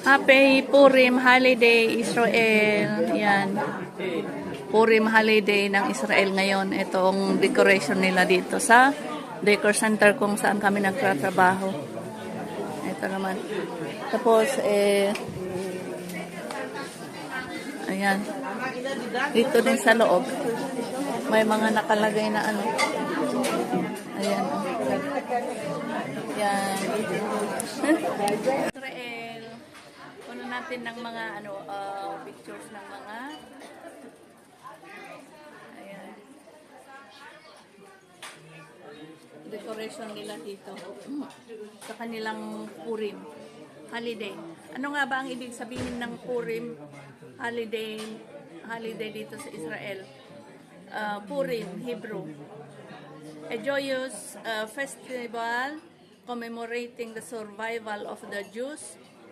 Happy Purim Holiday Israel. Yan. Purim Holiday ng Israel ngayon. Itong decoration nila dito sa decor center kung saan kami nagtatrabaho. Ito naman. Tapos, ayan. Dito din sa loob. May mga nakalagay na ano. Ayan. Yan. Israel. Puno natin ng mga pictures ng mga ayan. Decoration nila dito sa kanilang Purim holiday. Ano nga ba ang ibig sabihin ng Purim holiday dito sa Israel? Purim, Hebrew. A joyous festival commemorating the survival of the Jews